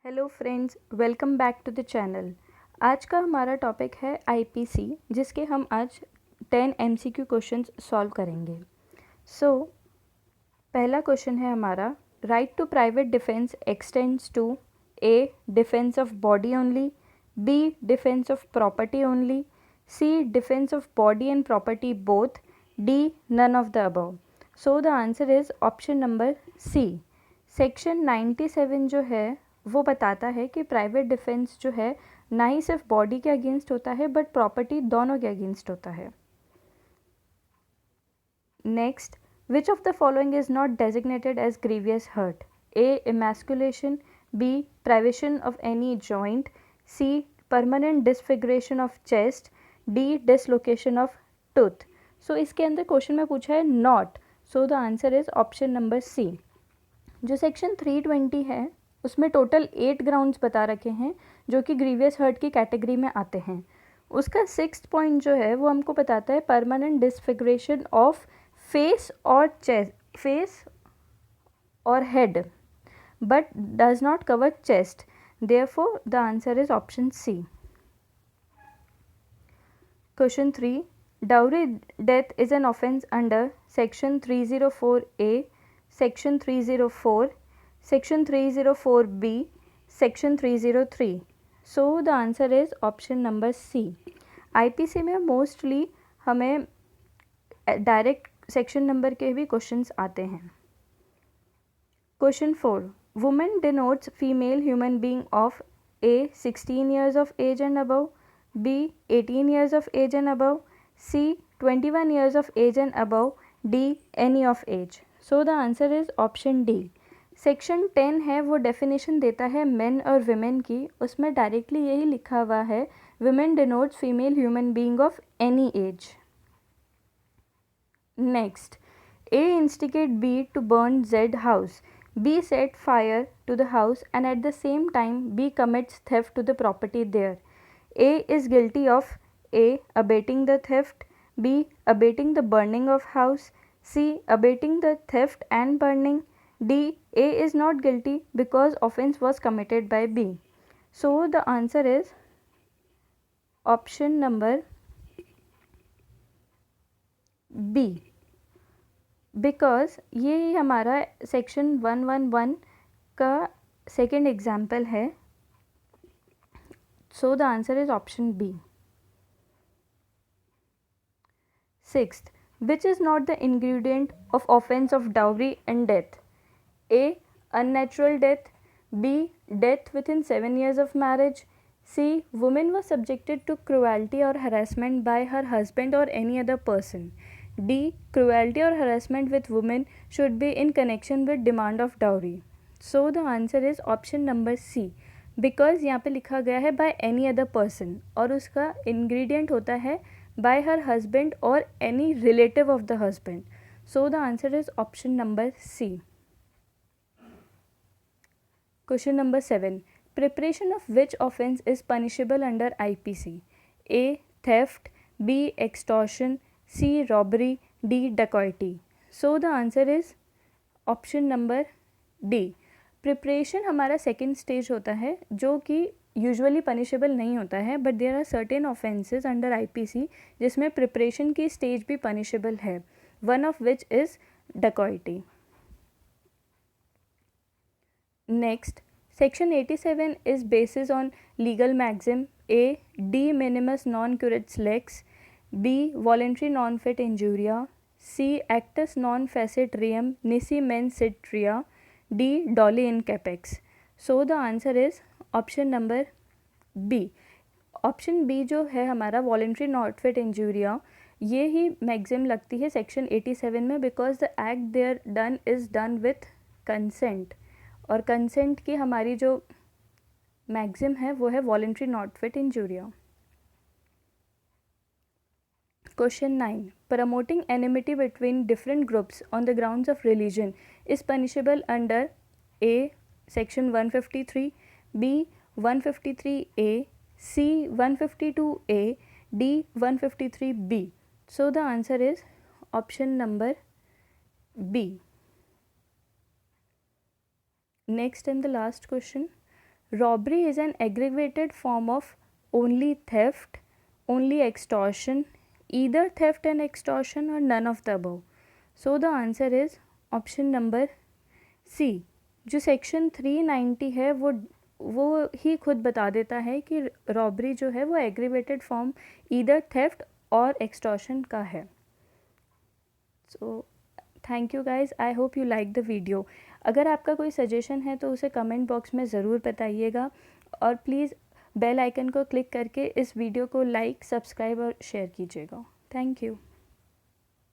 Hello friends, welcome back to the channel. आज का हमारा टॉपिक है आईपीसी, जिसके हम आज 10 एमसीक्यू क्वेश्चंस सॉल्व करेंगे। पहला क्वेश्चन है हमारा, right to private defence extends to A defence of body only, B defence of property only, C defence of body and property both, D none of the above. So the answer is option number C. Section 97 जो है वो बताता है कि private defence जो है ना ही सिर्फ बॉडी के अगेंस्ट होता है बट प्रॉपर्टी दोनों के अगेंस्ट होता है। Next, which of the following is not designated as grievous hurt? A emasculation, B privation of any joint, C permanent disfiguration of chest, D dislocation of tooth। So इसके अंदर question में पूछा है not, so the answer is option number C. जो section 320 है उसमें total 8 grounds बता रखे हैं जो कि ग्रीवियस हर्ट की कैटेगरी में आते हैं। उसका 6th पॉइंट जो है वो हमको बताता है परमानेंट डिसफिगरेशन ऑफ फेस और चेस्ट, फेस और head, but does not cover chest, therefore the answer is option C. Question 3, dowry death is an offence under section 304A, section 304, section 304B, section 303। So the answer is option number C. IPC में mostly हमें direct section number के भी questions आते हैं। Question 4, women denotes female human being of a 16 years of age and above, B 18 years of age and above, C 21 years of age and above, D any of age। So the answer is option D. Section 10 है वो definition देता है main और women की, उसमें directly यही लिखा हुआ है, women denotes female human being of any as. Next, A instigate B to burn Z house, B set fire to the house and at the same time B commits theft to the property there। A is guilty of A abating the theft, B abating the burning of house, C abating the theft and burning, D A is not guilty because offense was committed by B। So the answer is option number B, because ये हमारा section 111 का second example है। So the answer is option B. 6th, which is not the ingredient of offence of dowry and death? A unnatural death, B death within 7 years of marriage, C women was subjected to cruelty और harassment by her husband और any other person, D cruelty or harassment with women should be in connection with demand of dowry। So the answer is option number C, because यहाँ पे लिखा गया है by any other person और उसका ingredient होता है by her husband or any relative of the husband। So the answer is option number C। Question number 7, preparation of which offence is punishable under IPC? A theft, B extortion, C robbery, D dacoity। So the answer is option number D। Preparation हमारा second stage होता है जो कि usually punishable नहीं होता है, but there are certain offences under IPC जिसमें preparation की स्टेज भी पनिशेबल है, one of which is dacoity। Next, section 87 is basis on legal maxim A de minimis non curat lex, B voluntary non fit injuria, C actus non facit reum nisi mens sit rea, D dolly in capex। So the answer is option number B। Option B जो है हमारा voluntary not fit injuria, ये ही maxim लगती है section 87 में, because the act there done is done with consent, और consent की हमारी जो मैक्सिम है वो है volenti not fit injuria. Question 9, promoting enmity between different groups on the grounds of religion is punishable under A section 153, B 153A, C 152A, D 153B। So the answer is option number B। Next and the last question, Robbery is an aggravated form of only theft, only extortion, either theft and extortion or none of the above. So the answer is option number C. जो section 390 है वो ही खुद बता देता है कि robbery जो है वो एग्रीवेटेड फॉर्म ईदर थेफ्ट और एक्सटॉर्शन का है. So thank you guys, I hope you like the video. अगर आपका कोई सजेशन है तो उसे कमेंट बॉक्स में ज़रूर बताइएगा और प्लीज़ बेल आइकन को क्लिक करके इस वीडियो को लाइक, सब्सक्राइब और शेयर कीजिएगा. Thank you.